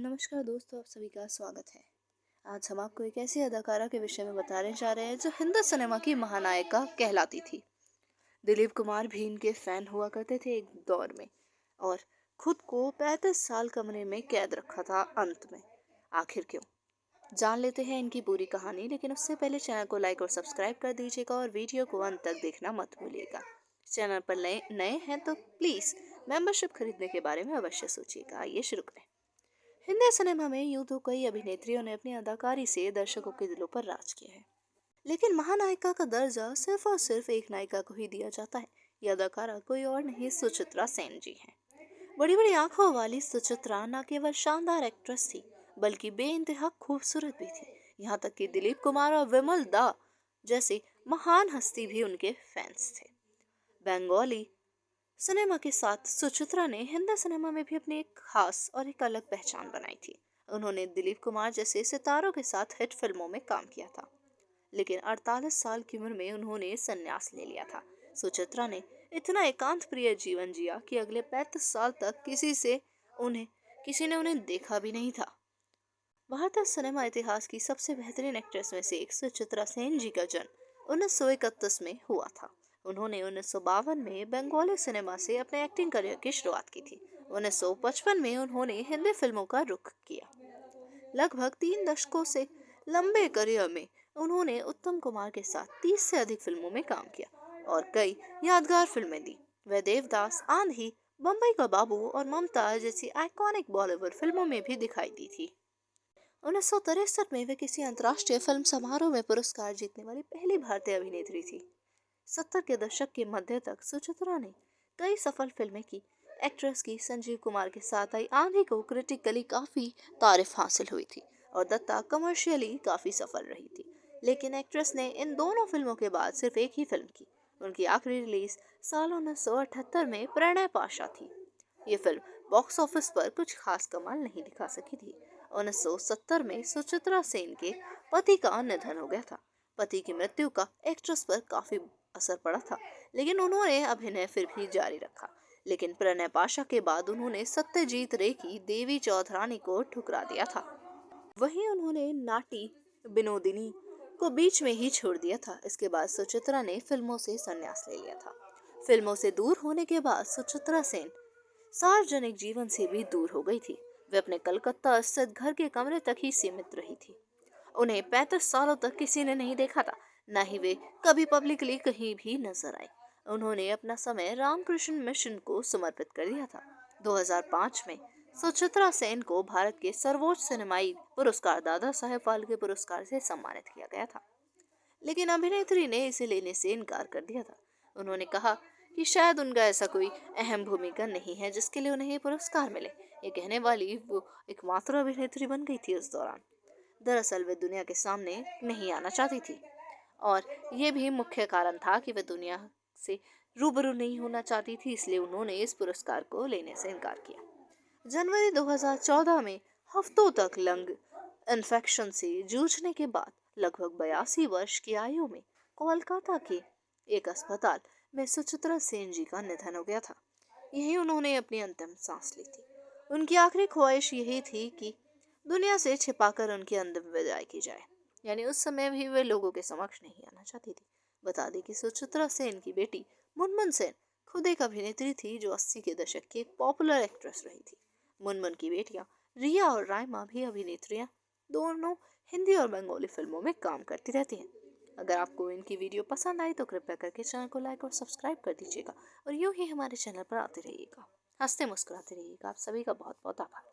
नमस्कार दोस्तों, आप सभी का स्वागत है। आज हम आपको एक ऐसी अदाकारा के विषय में बताने जा रहे हैं जो हिंदी सिनेमा की महानायिका कहलाती थी। दिलीप कुमार भी इनके फैन हुआ करते थे एक दौर में, और खुद को 35 साल कमरे में कैद रखा था अंत में। आखिर क्यों? जान लेते हैं इनकी पूरी कहानी, लेकिन उससे पहले चैनल को लाइक और सब्सक्राइब कर दीजिएगा और वीडियो को अंत तक देखना मत भूलिएगा। चैनल पर नए नए हैं तो प्लीज़ मेंबरशिप खरीदने के बारे में अवश्य सोचिएगा। आइए शुरू करें। हिंदी सिनेमा में यूं तो कई अभिनेत्रियों ने अपनी अदाकारी से दर्शकों के दिलों पर राज किया है, लेकिन महानायिका का दर्जा सिर्फ और सिर्फ एक नायिका को ही दिया जाता है। यह अदाकारा कोई और नहीं, सुचित्रा सेन जी हैं। बड़ी बड़ी आंखों वाली सुचित्रा न केवल शानदार एक्ट्रेस थी, बल्कि बेइंतहा खूबसूरत भी थी। यहाँ तक कि दिलीप कुमार और विमल दा जैसी महान हस्ती भी उनके फैंस थे। बंगाली सिनेमा के साथ सुचित्रा ने हिंदी सिनेमा में भी अपनी एक खास और एक अलग पहचान बनाई थी। उन्होंने दिलीप कुमार जैसे सितारों के साथ हिट फिल्मों में काम किया था, लेकिन 48 साल की उम्र में उन्होंने संन्यास ले लिया था। सुचित्रा ने इतना एकांत प्रिय जीवन जिया कि अगले 35 साल तक किसी ने उन्हें देखा भी नहीं था। भारतीय सिनेमा इतिहास की सबसे बेहतरीन एक्ट्रेस में से एक सुचित्रा सेन जी का जन्म 1931 में हुआ था। उन्होंने 1952 में बंगाली सिनेमा से अपने एक्टिंग करियर की शुरुआत की थी। 1955 में उन्होंने हिंदी फिल्मों का रुख किया। लगभग 3 दशकों से लंबे करियर में उन्होंने उत्तम कुमार के साथ 30 से अधिक फिल्मों में काम किया और कई यादगार फिल्में दी। वह देवदास, आंधी, बम्बई का बाबू और ममता जैसी आइकॉनिक बॉलीवुड फिल्मों में भी दिखाई दी थी। 1963 में वे किसी अंतर्राष्ट्रीय फिल्म समारोह में पुरस्कार जीतने वाली पहली भारतीय अभिनेत्री थी। 70 के दशक के मध्य तक सुचित्रा ने कई सफल फिल्में की। एक्ट्रेस की संजीव कुमार के साथ आई आंधी को क्रिटिकली काफी तारीफ हासिल हुई थी और दत्ता कमर्शियली काफी सफल रही थी, लेकिन एक्ट्रेस ने इन दोनों फिल्मों के बाद सिर्फ एक ही फिल्म की। उनकी आखिरी रिलीज साल 1978 में प्रणय पाशा थी। ये फिल्म बॉक्स ऑफिस पर कुछ खास कमाल नहीं दिखा सकी थी। 1970 में सुचित्रा सेन के पति का निधन हो गया था। पति की मृत्यु का एक्ट्रेस पर काफी असर पड़ा था, लेकिन उन्होंने अभिनय फिर भी जारी रखा। लेकिन प्रणय पाशा के बाद उन्होंने सत्यजीत रे की देवी चौधरानी को ठुकरा दिया था। वहीं उन्होंने नाटी विनोदिनी को बीच में ही छोड़ दिया था। इसके बाद सुचित्रा ने फिल्मों से संन्यास ले लिया था। फिल्मों से दूर होने के बाद सुचित्रा सेन सार्वजनिक जीवन से भी दूर हो गई थी। वे अपने कलकत्ता स्थित घर के कमरे तक ही सीमित रही थी। उन्हें 35 सालों तक किसी ने नहीं देखा था, न ही वे कभी पब्लिकली कहीं भी नजर आई। उन्होंने अपना समय रामकृष्ण मिशन को समर्पित कर दिया था। 2005 में सुचित्रा सेन को भारत के सर्वोच्च सिनेमाई पुरस्कार दादा साहेब फाल्के पुरस्कार से सम्मानित किया गया था, लेकिन अभिनेत्री ने इसे लेने से इनकार कर दिया था। उन्होंने कहा कि शायद उनका ऐसा कोई अहम भूमिका नहीं है जिसके लिए उन्हें ये पुरस्कार मिले। ये कहने वाली वो एकमात्र अभिनेत्री बन गई थी उस दौरान। दरअसल वे दुनिया के सामने नहीं आना चाहती थी, और ये भी मुख्य कारण था कि वे दुनिया से रूबरू नहीं होना चाहती थी, इसलिए उन्होंने इस पुरस्कार को लेने से इनकार किया। जनवरी 2014 में हफ्तों तक लंग इन्फेक्शन से जूझने के बाद लगभग 82 वर्ष की आयु में कोलकाता के एक अस्पताल में सुचित्रा सेन जी का निधन हो गया था। यही उन्होंने अपनी अंतिम सांस ली थी। उनकी आखिरी ख्वाहिश यही थी कि दुनिया से छिपाकर उनकी अंतिम विदाई की जाए, यानी उस समय भी वे लोगों के समक्ष नहीं आना चाहती थी। बता दें कि सुचित्रा सेन की बेटी मुनमुन सेन खुद एक अभिनेत्री थी जो 80 के दशक की एक पॉपुलर एक्ट्रेस रही थी। मुनमुन की बेटियां रिया और राइमा भी अभिनेत्रियां दोनों हिंदी और बंगाली फिल्मों में काम करती रहती हैं। अगर आपको इनकी वीडियो पसंद आई तो कृपया करके चैनल को लाइक और सब्सक्राइब कर दीजिएगा और यूं ही हमारे चैनल पर आते रहिएगा, हंसते मुस्कुराते रहिएगा। आप सभी का बहुत बहुत आभार।